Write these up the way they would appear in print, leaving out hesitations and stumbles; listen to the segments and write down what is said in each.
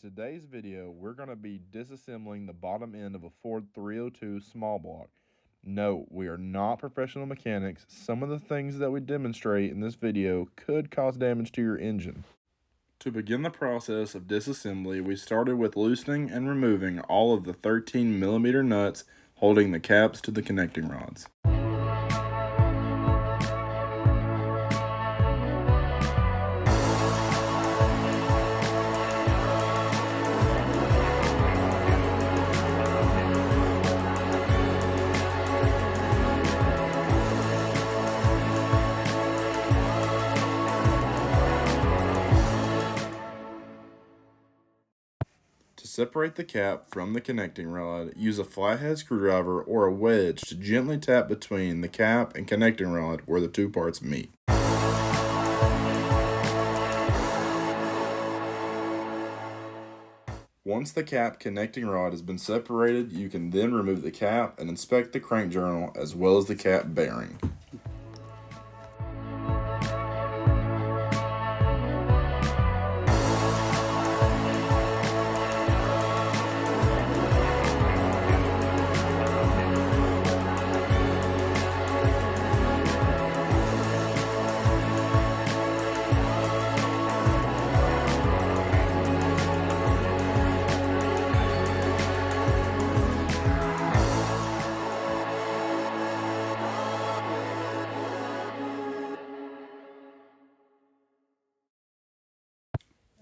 today's video, we're going to be disassembling the bottom end of a Ford 302 small block. No, we are not professional mechanics. Some of the things that we demonstrate in this video could cause damage to your engine. To begin the process of disassembly, we started with loosening and removing all of the 13mm nuts holding the caps to the connecting rods. To separate the cap from the connecting rod, use a flathead screwdriver or a wedge to gently tap between the cap and connecting rod where the two parts meet. Once the cap connecting rod has been separated, you can then remove the cap and inspect the crank journal as well as the cap bearing.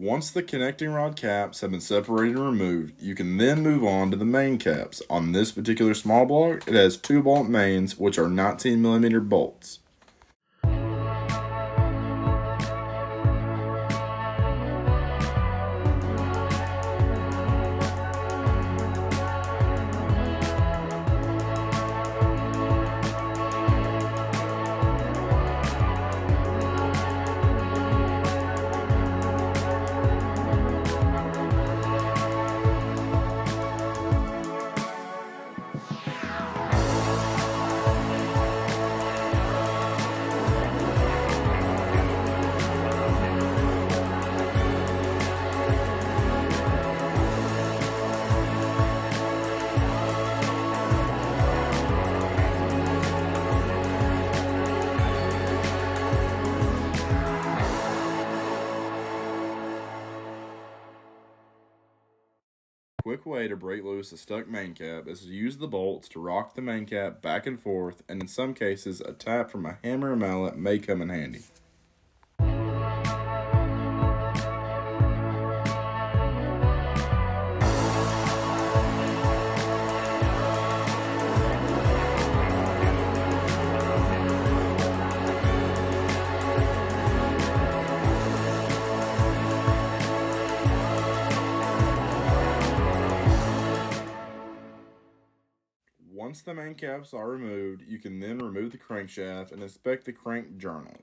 Once the connecting rod caps have been separated and removed, you can then move on to the main caps. On this particular small block, it has 2-bolt mains, which are 19mm bolts. Quick way to break loose a stuck main cap is to use the bolts to rock the main cap back and forth, and in some cases a tap from a hammer or mallet may come in handy. Once the main caps are removed, you can then remove the crankshaft and inspect the crank journal.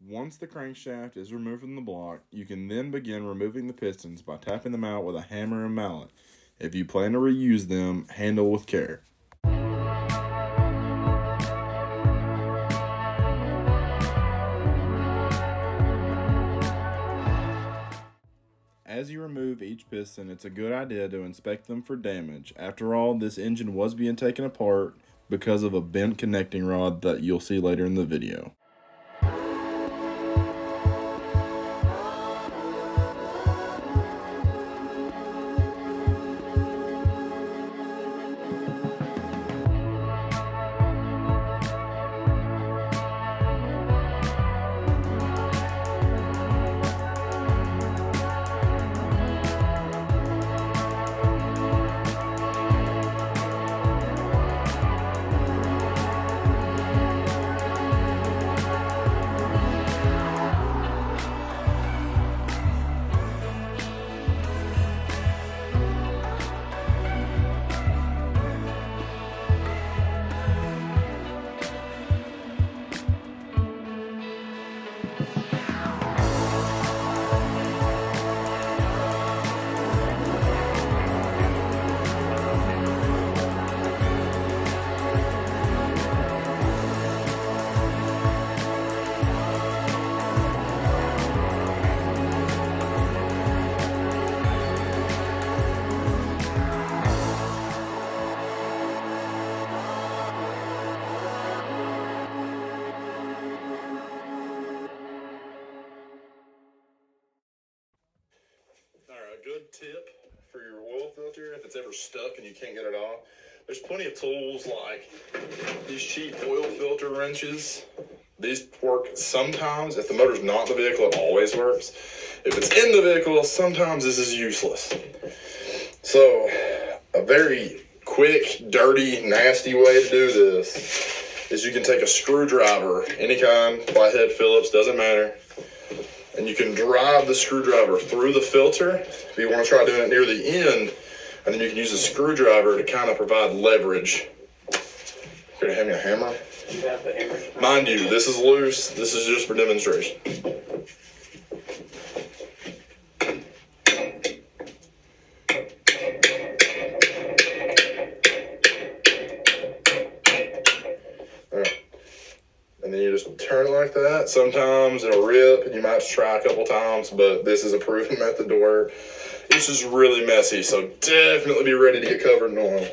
Once the crankshaft is removed from the block, you can then begin removing the pistons by tapping them out with a hammer and mallet. If you plan to reuse them, handle with care. As you remove each piston, it's a good idea to inspect them for damage. After all, this engine was being taken apart because of a bent connecting rod that you'll see later in the video. Alright, a good tip for your oil filter if it's ever stuck and you can't get it off. There's plenty of tools like these cheap oil filter wrenches. These work sometimes. If the motor's not in the vehicle, it always works. If it's in the vehicle, sometimes this is useless. So, a very quick, dirty, nasty way to do this is you can take a screwdriver, any kind, flathead, Phillips, doesn't matter, and you can drive the screwdriver through the filter if you want to try doing it near the end, and then you can use a screwdriver to kind of provide leverage. You're gonna hand me a hammer? Yeah, the hammer. Mind you, this is loose. This is just for demonstration. And then you just turn it like that. Sometimes it'll rip and you might have to try a couple times, but this is a proven method to work. It's just really messy, so definitely be ready to get covered in oil.